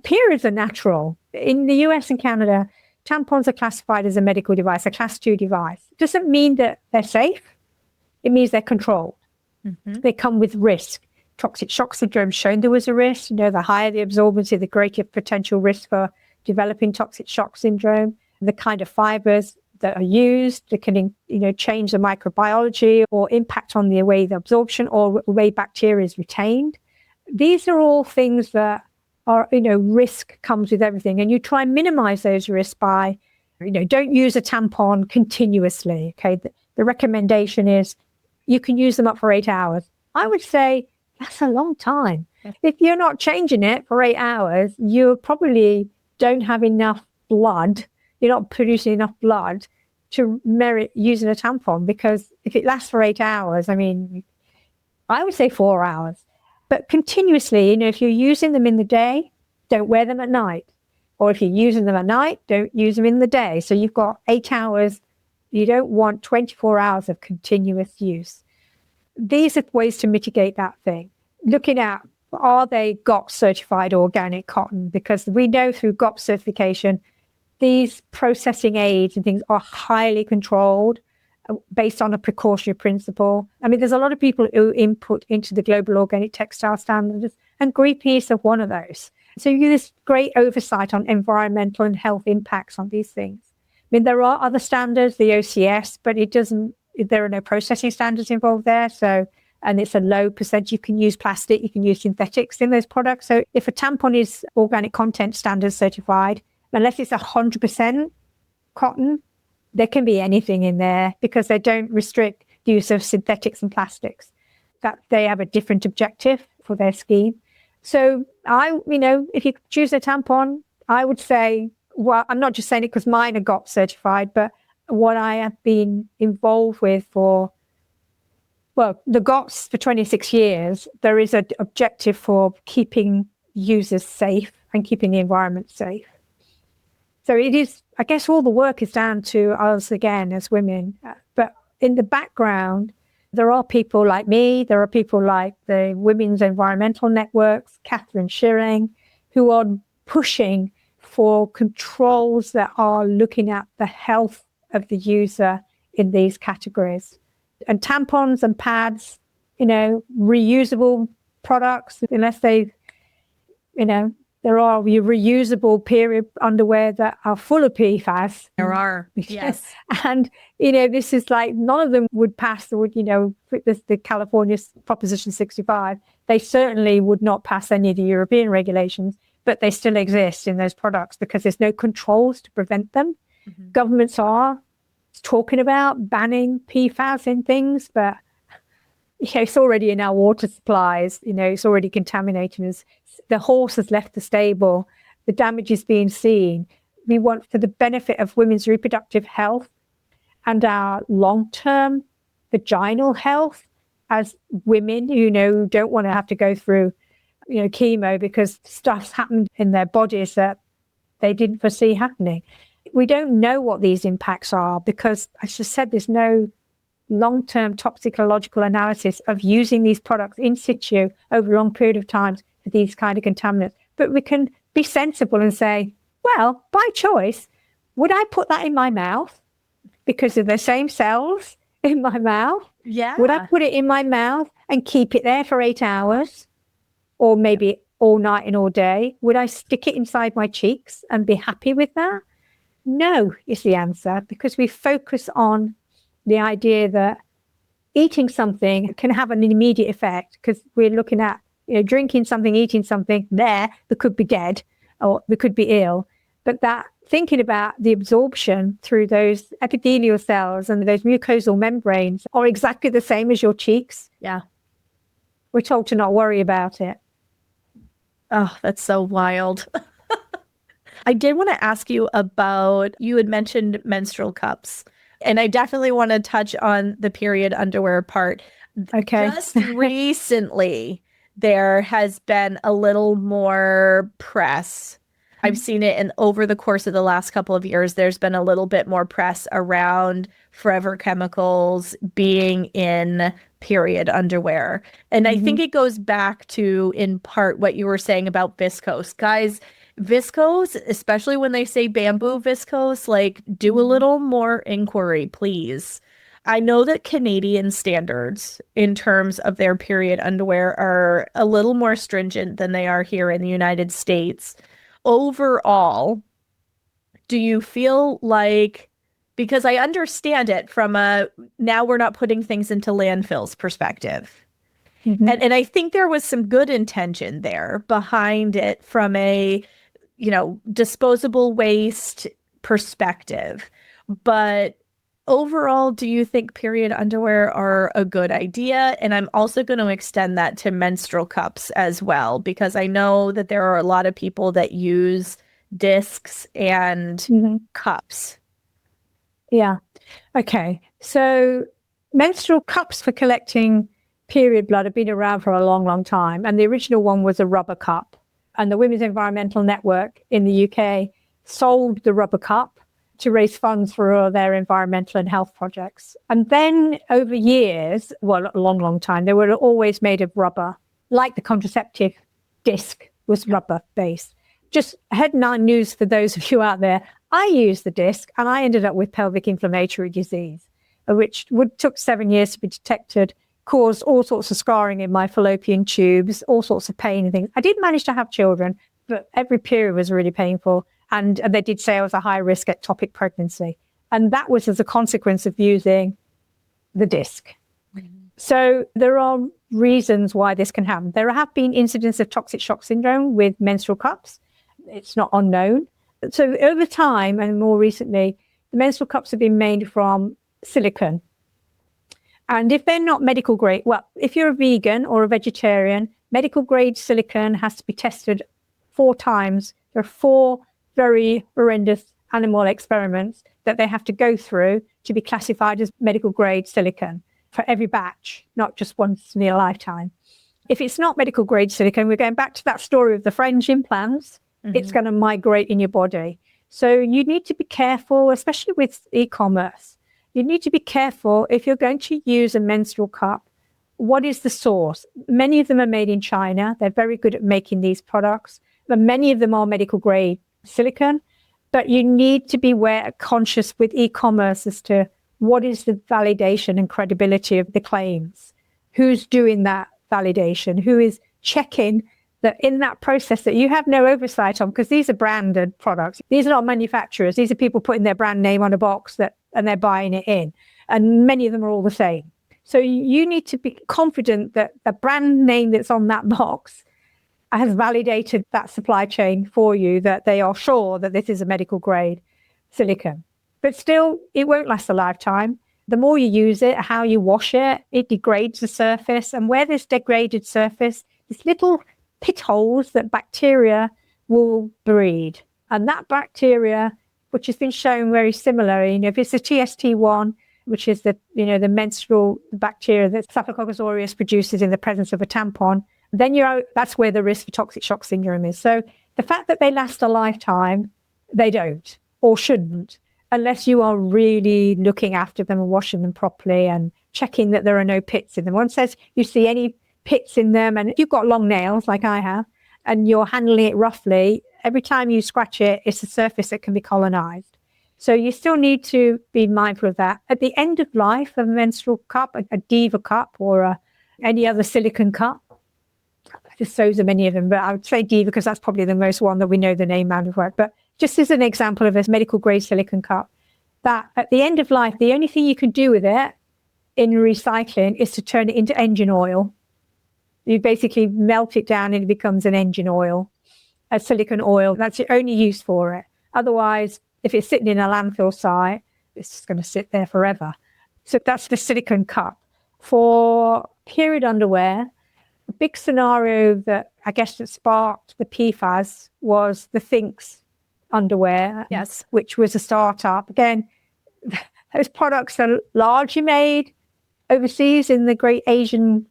periods are natural. In the US and Canada, tampons are classified as a medical device, a class 2 device. It doesn't mean that they're safe. It means they're controlled. Mm-hmm. They come with risk. Toxic shock syndrome shown there was a risk. The higher the absorbency, the greater potential risk for developing toxic shock syndrome. The kind of fibers that are used that can, change the microbiology or impact on the way the absorption or the way bacteria is retained. These are all things that are, risk comes with everything. And you try and minimize those risks by, don't use a tampon continuously. Okay. The recommendation is you can use them up for 8 hours. I would say that's a long time. If you're not changing it for 8 hours, you probably don't have enough blood. You're not producing enough blood to merit using a tampon, because if it lasts for 8 hours, I would say 4 hours. But continuously, if you're using them in the day, don't wear them at night. Or if you're using them at night, don't use them in the day. So you've got 8 hours. You don't want 24 hours of continuous use. These are ways to mitigate that thing. Looking at, are they GOP certified organic cotton? Because we know through GOP certification, these processing aids and things are highly controlled based on a precautionary principle. I mean, there's a lot of people who input into the global organic textile standards, and Greenpeace are one of those. So you get this great oversight on environmental and health impacts on these things. I mean, there are other standards, the OCS, but there are no processing standards involved there. So, and it's a low percentage. You can use plastic, you can use synthetics in those products. So if a tampon is organic content standard certified, unless it's 100% cotton, there can be anything in there because they don't restrict the use of synthetics and plastics. That they have a different objective for their scheme. So if you choose a tampon, I would say, well, I'm not just saying it because mine are GOP certified, but what I have been involved with the GOPs for 26 years, there is an objective for keeping users safe and keeping the environment safe. So it is, I guess all the work is down to us again as women. But in the background, there are people like me, there are people like the Women's Environmental Networks, Catherine Shearing, who are pushing for controls that are looking at the health of the user in these categories. And tampons and pads, reusable products, unless they, there are reusable period underwear that are full of PFAS. There are, yes. And, this is like, none of them would pass, the California Proposition 65. They certainly would not pass any of the European regulations, but they still exist in those products because there's no controls to prevent them. Mm-hmm. Governments are talking about banning PFAS in things, but it's already in our water supplies. It's already contaminating us. The horse has left the stable. The damage is being seen. We want, for the benefit of women's reproductive health and our long-term vaginal health as women who don't want to have to go through chemo because stuff's happened in their bodies that they didn't foresee happening. We don't know what these impacts are because, as I said, there's no long-term toxicological analysis of using these products in situ over a long period of time for these kind of contaminants. But we can be sensible and say, well, by choice, would I put that in my mouth because of the same cells in my mouth? Yeah. Would I put it in my mouth and keep it there for 8 hours or maybe all night and all day? Would I stick it inside my cheeks and be happy with that? No, is the answer, because we focus on the idea that eating something can have an immediate effect because we're looking at, drinking something, eating something that could be dead or they could be ill. But that thinking about the absorption through those epithelial cells and those mucosal membranes are exactly the same as your cheeks. Yeah. We're told to not worry about it. Oh, that's so wild. I did want to ask you about, you had mentioned menstrual cups, and I definitely want to touch on the period underwear part. Okay. Just recently, there has been a little more press. I've seen it over the course of the last couple of years, there's been a little bit more press around forever chemicals being in period underwear. And I think it goes back to, in part, what you were saying about viscose. Guys, viscose, especially when they say bamboo viscose, do a little more inquiry, please. I know that Canadian standards in terms of their period underwear are a little more stringent than they are here in the United States. Overall, do you feel like, because I understand it from a now we're not putting things into landfills perspective. Mm-hmm. And I think there was some good intention there behind it from a, disposable waste perspective. But overall, do you think period underwear are a good idea? And I'm also going to extend that to menstrual cups as well, because I know that there are a lot of people that use discs and cups. Yeah. Okay. So menstrual cups for collecting period blood have been around for a long, long time. And the original one was a rubber cup. And the Women's Environmental Network in the UK sold the rubber cup to raise funds for their environmental and health projects. And then over years, well, a long, long time, they were always made of rubber, like the contraceptive disc was rubber based. Just headline news for those of you out there. I used the disc and I ended up with pelvic inflammatory disease, which took 7 years to be detected, caused all sorts of scarring in my fallopian tubes, all sorts of pain and things. I did manage to have children, but every period was really painful. And they did say I was a high risk ectopic pregnancy. And that was as a consequence of using the disc. Mm-hmm. So there are reasons why this can happen. There have been incidents of toxic shock syndrome with menstrual cups. It's not unknown. So over time, and more recently, the menstrual cups have been made from silicone. And if they're not medical grade, well, if you're a vegan or a vegetarian, medical grade silicone has to be tested 4 times. There are 4 very horrendous animal experiments that they have to go through to be classified as medical grade silicone for every batch, not just once in a lifetime. If it's not medical grade silicone, we're going back to that story of the French implants. Mm-hmm. It's going to migrate in your body. So you need to be careful, especially with e-commerce. You need to be careful if you're going to use a menstrual cup. What is the source? Many of them are made in China. They're very good at making these products, but many of them are medical grade silicone. But you need to be conscious with e-commerce as to what is the validation and credibility of the claims. Who's doing that validation? Who is checking that in that process that you have no oversight on? Because these are branded products. These are not manufacturers. These are people putting their brand name on a box and they're buying it in. And many of them are all the same. So you need to be confident that the brand name that's on that box has validated that supply chain for you, that they are sure that this is a medical grade silicone. But still, it won't last a lifetime. The more you use it, how you wash it, it degrades the surface. And where there's degraded surface, there's little pit holes that bacteria will breed. And that bacteria, which has been shown very similar, if it's a TST1, which is the menstrual bacteria that Staphylococcus aureus produces in the presence of a tampon, then that's where the risk for toxic shock syndrome is. So the fact that they last a lifetime, they don't or shouldn't, unless you are really looking after them and washing them properly and checking that there are no pits in them. One says you see any pits in them, and if you've got long nails like I have, and you're handling it roughly, every time you scratch it, it's a surface that can be colonized. So you still need to be mindful of that. At the end of life of a menstrual cup, a Diva cup or any other silicone cup, there's so many of them, but I would say Diva because that's probably the most one that we know the name out of work. But just as an example of a medical grade silicone cup, that at the end of life, the only thing you can do with it in recycling is to turn it into engine oil. You basically melt it down and it becomes an engine oil, a silicone oil. That's the only use for it. Otherwise, if it's sitting in a landfill site, it's just going to sit there forever. So that's the silicone cup. For period underwear, a big scenario that I guess that sparked the PFAS was the Thinks underwear, yes, which was a startup. Again, those products are largely made overseas in the great Asian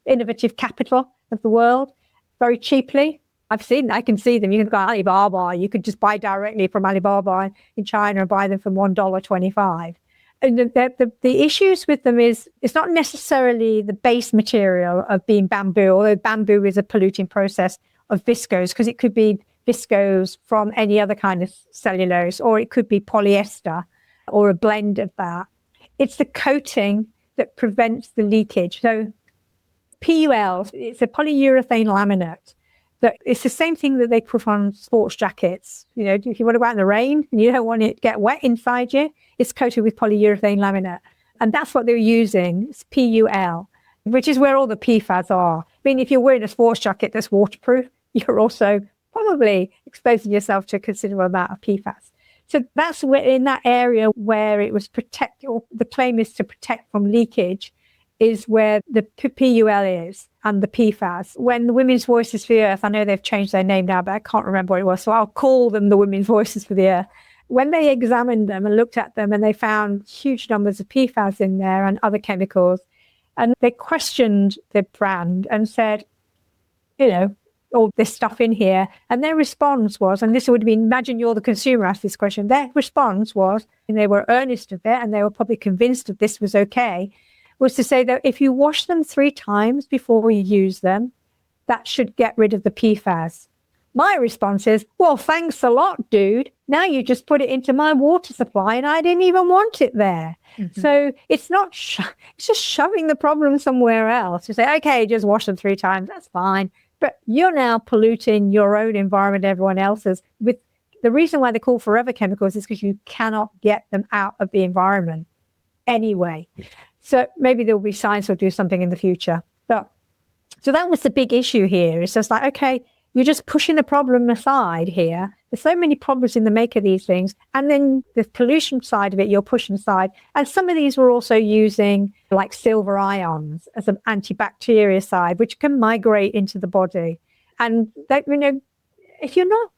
innovative capital of the world, very cheaply. I can see them. You can go to Alibaba. You could just buy directly from Alibaba in China and buy them for $1.25. And the issues with them is it's not necessarily the base material of being bamboo, although bamboo is a polluting process of viscose, because it could be viscose from any other kind of cellulose, or it could be polyester or a blend of that. It's the coating that prevents the leakage. So PUL, it's a polyurethane laminate. That it's the same thing that they put on sports jackets. If you want to go out in the rain and you don't want it to get wet inside you, it's coated with polyurethane laminate. And that's what they're using. It's PUL, which is where all the PFAS are. I mean, if you're wearing a sports jacket that's waterproof, you're also probably exposing yourself to a considerable amount of PFAS. So that's where, in that area where it was or the claim is to protect from leakage, is where the PUL is and the PFAS. When the Women's Voices for the Earth, I know they've changed their name now, but I can't remember what it was, so I'll call them the Women's Voices for the Earth. When they examined them and looked at them and they found huge numbers of PFAS in there and other chemicals, and they questioned the brand and said, all this stuff in here. And their response was, and this would have been, imagine you're the consumer asked this question, their response was, and they were earnest of it, and they were probably convinced that this was okay, was to say that if you wash them 3 times before you use them, that should get rid of the PFAS. My response is, well, thanks a lot, dude. Now you just put it into my water supply and I didn't even want it there. Mm-hmm. So it's not, it's just shoving the problem somewhere else. You say, okay, just wash them 3 times. That's fine. But you're now polluting your own environment, everyone else's. With the reason why they call forever chemicals is because you cannot get them out of the environment anyway. So maybe there'll be science will do something in the future. But so that was the big issue here. It's just like, okay, you're just pushing the problem aside here. There's so many problems in the make of these things. And then the pollution side of it, you're pushing aside. And some of these were also using like silver ions as an antibacterial side, which can migrate into the body. And that, you know, if you're not,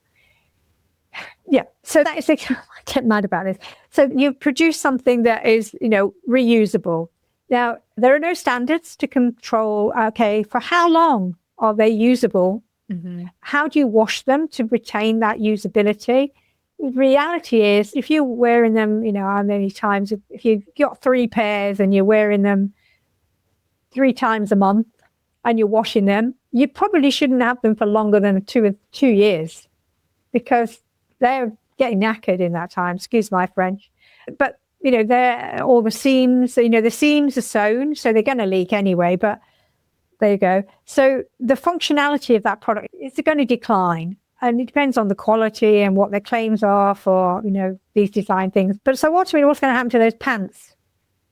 yeah, so that is, I get mad about this. So you produce something that is, you know, reusable. Now, there are no standards to control, okay, for how long are they usable? Mm-hmm. How do you wash them to retain that usability? The reality is, if you're wearing them, you know, how many times, if you've got 3 pairs and you're wearing them 3 times a month and you're washing them, you probably shouldn't have them for longer than 2 years because they're getting knackered in that time. Excuse my French. But, you know, they're all the seams, you know, the seams are sewn, so they're going to leak anyway, but there you go. So the functionality of that product is going to decline, and it depends on the quality and what their claims are for, you know, these design things. But so ultimately, what's going to happen to those pants?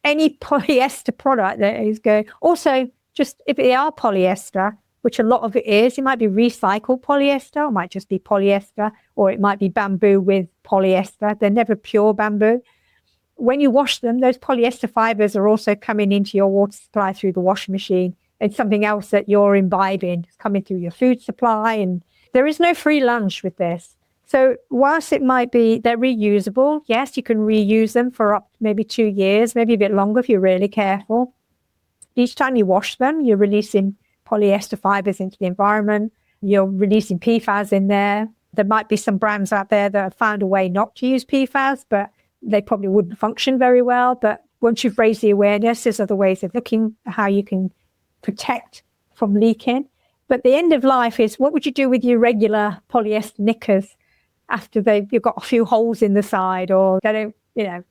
Any polyester product that is going, also just if they are polyester, which a lot of it is, it might be recycled polyester, it might just be polyester, or it might be bamboo with polyester. They're never pure bamboo. When you wash them, those polyester fibers are also coming into your water supply through the washing machine. It's something else that you're imbibing. It's coming through your food supply, and there is no free lunch with this. So whilst it might be, they're reusable, yes, you can reuse them for up maybe 2 years, maybe a bit longer if you're really careful. Each time you wash them, you're releasing polyester fibers into the environment. You're releasing PFAS in there. There might be some brands out there that have found a way not to use PFAS, but they probably wouldn't function very well. But once you've raised the awareness, there's other ways of looking at how you can protect from leaking. But the end of life is, what would you do with your regular polyester knickers after you've got a few holes in the side, or they don't, you know,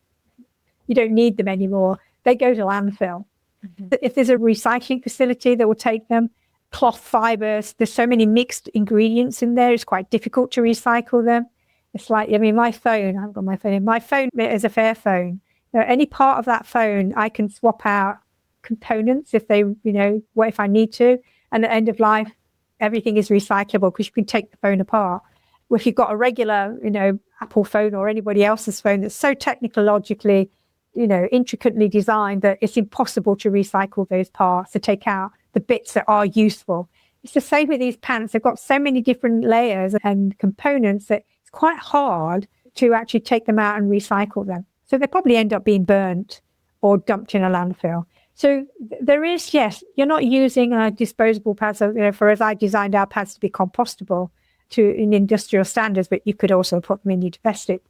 you don't need them anymore? They go to landfill. Mm-hmm. If there's a recycling facility that will take them, cloth fibers, there's so many mixed ingredients in there, it's quite difficult to recycle them. It's like, I mean, my phone, I haven't got my phone. My phone is a Fairphone. Now, any part of that phone, I can swap out components if they, you know, what if I need to. And at the end of life, everything is recyclable because you can take the phone apart. Well, if you've got a regular, you know, Apple phone or anybody else's phone that's so technologically, you know, intricately designed that it's impossible to recycle those parts, to take out the bits that are useful. It's the same with these pants. They've got so many different layers and components that it's quite hard to actually take them out and recycle them. So they probably end up being burnt or dumped in a landfill. So there is, yes, you're not using disposable pads, you know, for as I designed our pads to be compostable in industrial standards, but you could also put them in your domestic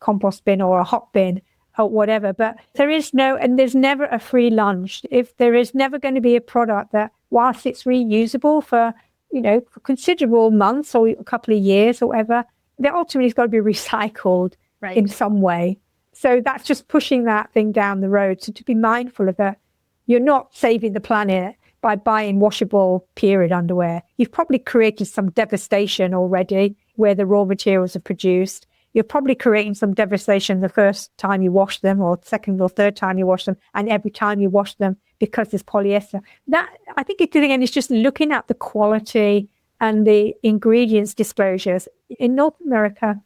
compost bin or a hot bin or whatever. But there is no, and there's never a free lunch. If there is never going to be a product that, whilst it's reusable for, you know, for considerable months or a couple of years or whatever, that ultimately has got to be recycled in some way. So that's just pushing that thing down the road. So to be mindful of that. You're not saving the planet by buying washable period underwear. You've probably created some devastation already where the raw materials are produced. You're probably creating some devastation the first time you wash them, or second or third time you wash them, and every time you wash them because there's polyester. That, I think, again, is just looking at the quality and the ingredients disclosures. In North America,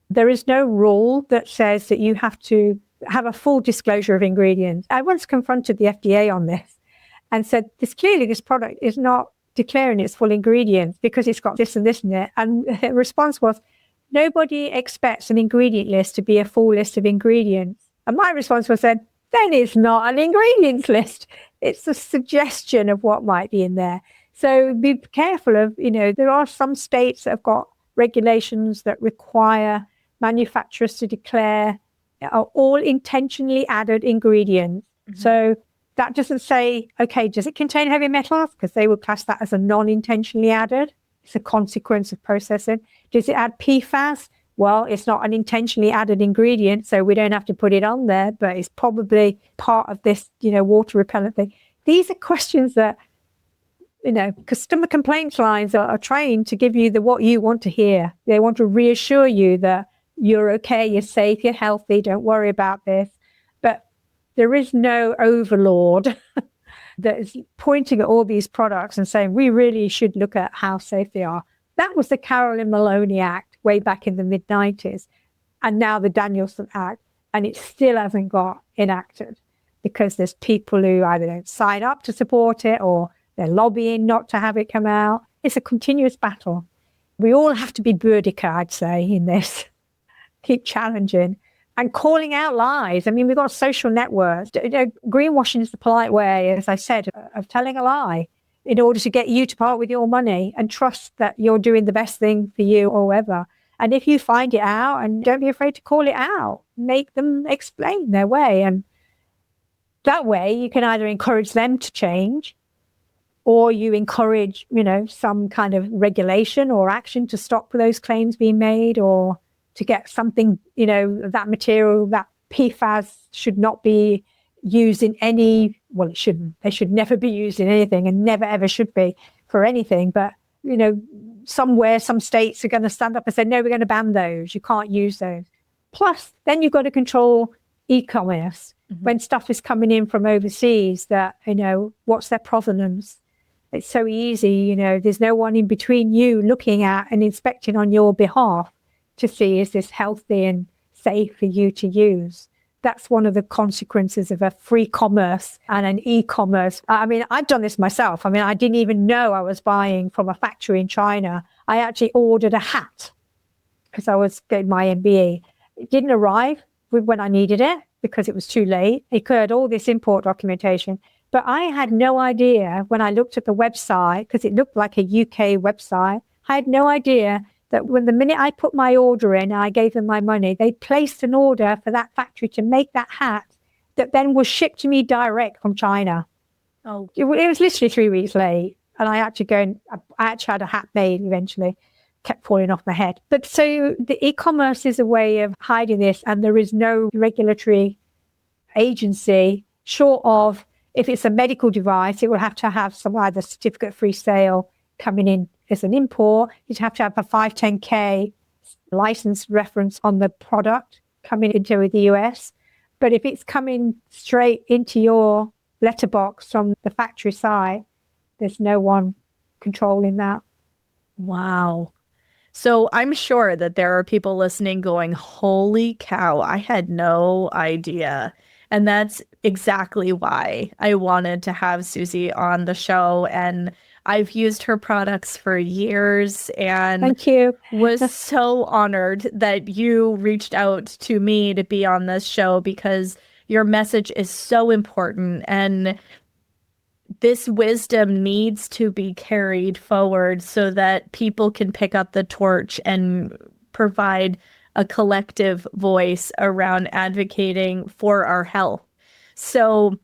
there is no rule that says that you have to have a full disclosure of ingredients. I once confronted the FDA on this and said, this product is not declaring its full ingredients because it's got this and this in it. And the response was, nobody expects an ingredient list to be a full list of ingredients. And my response was then it's not an ingredients list. It's a suggestion of what might be in there. So be careful of, there are some states that have got regulations that require manufacturers to declare are all intentionally added ingredients. Mm-hmm. So that doesn't say, okay, does it contain heavy metals? Because they would class that as a non-intentionally added. It's a consequence of processing. Does it add PFAS? Well, it's not an intentionally added ingredient, so we don't have to put it on there, but it's probably part of this, water repellent thing. These are questions that, customer complaints lines are trained to give you what you want to hear. They want to reassure you that you're okay, you're safe, you're healthy, don't worry about this. But there is no overlord that is pointing at all these products and saying, we really should look at how safe they are. That was the Carolyn Maloney Act way back in the mid-90s, and now the Danielson Act, and it still hasn't got enacted because there's people who either don't sign up to support it or they're lobbying not to have it come out. It's a continuous battle. We all have to be Boudica, I'd say, in this. Keep challenging and calling out lies. I mean, we've got social networks. Greenwashing is the polite way, as I said, of telling a lie in order to get you to part with your money and trust that you're doing the best thing for you or whatever. And if you find it out, and don't be afraid to call it out, make them explain their way. And that way you can either encourage them to change, or you encourage, some kind of regulation or action to stop those claims being made, or to get something, that material, that PFAS should not be used in any, well, it shouldn't. They should never be used in anything and never, ever should be for anything. But, somewhere, some states are going to stand up and say, no, we're going to ban those. You can't use those. Plus, then you've got to control e-commerce. Mm-hmm. When stuff is coming in from overseas that, what's their provenance? It's so easy, there's no one in between you looking at and inspecting on your behalf to see, is this healthy and safe for you to use? That's one of the consequences of a free commerce and an e-commerce. I mean, I've done this myself. I mean, I didn't even know I was buying from a factory in China. I actually ordered a hat because I was getting my MBA. It didn't arrive when I needed it because it was too late. It occurred all this import documentation. But I had no idea when I looked at the website, because it looked like a UK website, I had no idea that when the minute I put my order in and I gave them my money, they placed an order for that factory to make that hat that then was shipped to me direct from China. Oh, it was literally 3 weeks late. And I had to go and I actually had a hat made eventually, kept falling off my head. But so the e-commerce is a way of hiding this, and there is no regulatory agency short of, if it's a medical device, it will have to have some either certificate-free sale coming in as an import. You'd have to have a 510K license reference on the product coming into the US. But if it's coming straight into your letterbox from the factory side, there's no one controlling that. Wow. So I'm sure that there are people listening going, holy cow, I had no idea. And that's exactly why I wanted to have Susie on the show. And I've used her products for years, and thank you. Was so honored that you reached out to me to be on this show, because your message is so important, and this wisdom needs to be carried forward so that people can pick up the torch and provide a collective voice around advocating for our health. So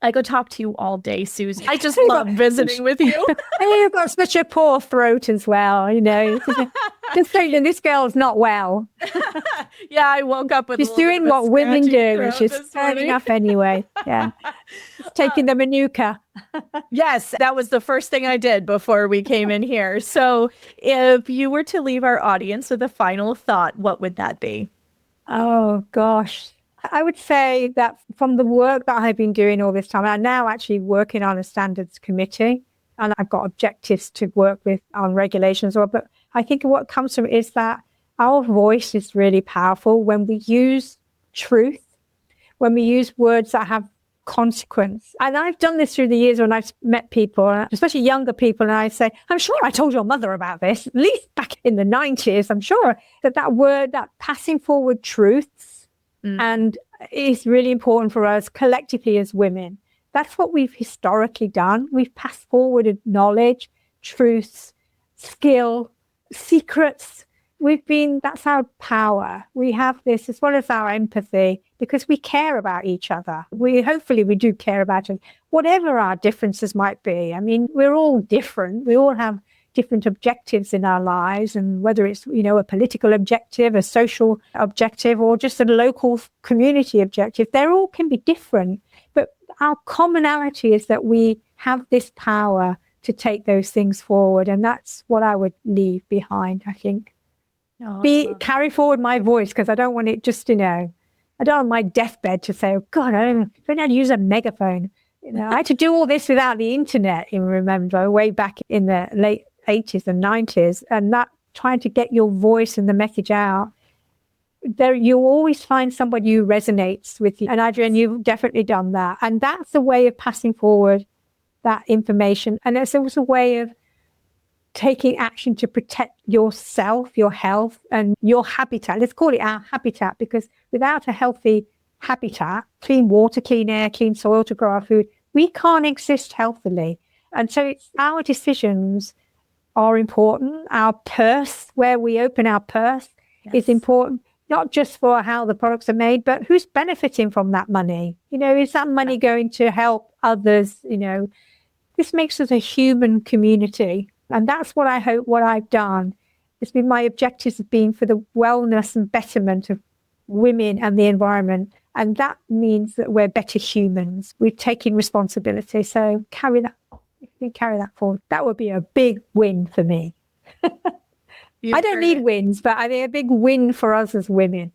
I could talk to you all day, Susie. I just love visiting with you. And you've got such a poor throat as well, Just saying, this girl's not well. Yeah, I woke up with she's doing what women do, and she's turning up anyway. Yeah, taking the Manuka. Yes, that was the first thing I did before we came in here. So if you were to leave our audience with a final thought, what would that be? Oh, gosh. I would say that from the work that I've been doing all this time, I'm now actually working on a standards committee, and I've got objectives to work with on regulations. But I think what comes from it is that our voice is really powerful when we use truth, when we use words that have consequence. And I've done this through the years when I've met people, especially younger people, and I say, I'm sure I told your mother about this, at least back in the 90s. I'm sure that word, that passing forward truths, and it's really important for us collectively as women That's what we've historically done. We've passed forward knowledge, truths, skill, secrets. That's our power. We have this as well as our empathy because we care about each other. Hopefully we do care about it, whatever our differences might be. I mean, we're all different. We all have different objectives in our lives, and whether it's, a political objective, a social objective, or just a local community objective, they all can be different. But our commonality is that we have this power to take those things forward. And that's what I would leave behind, I think. Carry forward my voice, because I don't want it just, I don't want my deathbed to say, oh God, I don't know how to use a megaphone. I had to do all this without the internet, remember, way back in the late 80s and 90s, and that trying to get your voice and the message out. There, you'll always find somebody who resonates with you. And Adrienne, you've definitely done that. And that's a way of passing forward that information. And it's also a way of taking action to protect yourself, your health, and your habitat. Let's call it our habitat, because without a healthy habitat, clean water, clean air, clean soil to grow our food, we can't exist healthily. And so our decisions are important. Our purse, where we open our purse, is important, not just for how the products are made, but who's benefiting from that money. Is that money going to help others? This makes us a human community. And that's what I hope, what I've done. It's been my objectives have been for the wellness and betterment of women and the environment. And that means that we're better humans. We're taking responsibility. So carry that forward. That would be a big win for me. I don't need wins, but I think a big win for us as women.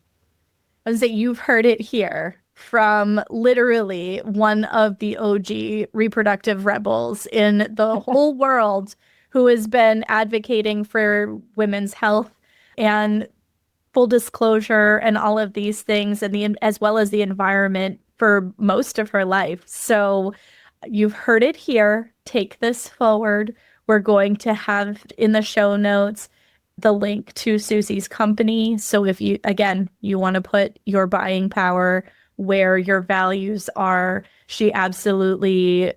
I was saying, you've heard it here from literally one of the OG reproductive rebels in the whole world, who has been advocating for women's health and full disclosure and all of these things, and as well as the environment for most of her life. So you've heard it here. Take this forward. We're going to have in the show notes the link to Susie's company. So if you want to put your buying power where your values are, she absolutely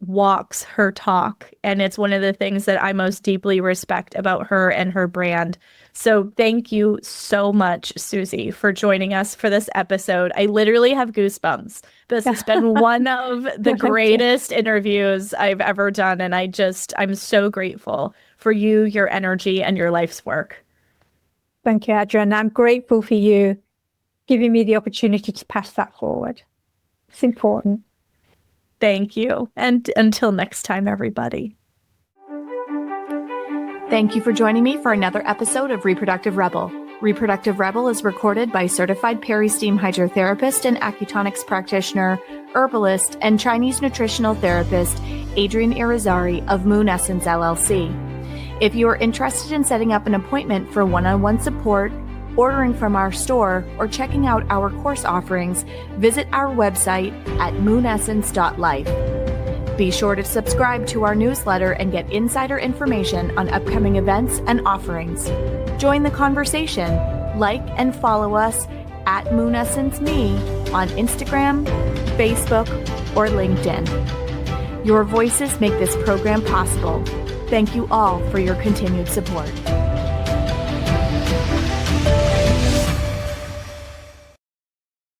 walks her talk. And it's one of the things that I most deeply respect about her and her brand. So thank you so much, Susie, for joining us for this episode. I literally have goosebumps. This has been one of the greatest interviews I've ever done. And I'm so grateful for you, your energy, and your life's work. Thank you, Adrienne. I'm grateful for you giving me the opportunity to pass that forward. It's important. Thank you. And until next time, everybody. Thank you for joining me for another episode of Reproductive Rebel. Reproductive Rebel is recorded by certified peri-steam hydrotherapist and acutonics practitioner, herbalist, and Chinese nutritional therapist, Adrienne Irizarry of Moon Essence LLC. If you are interested in setting up an appointment for one-on-one support, ordering from our store, or checking out our course offerings, visit our website at moonessence.life. Be sure to subscribe to our newsletter and get insider information on upcoming events and offerings. Join the conversation. Like and follow us at MoonEssenceMe on Instagram, Facebook, or LinkedIn. Your voices make this program possible. Thank you all for your continued support.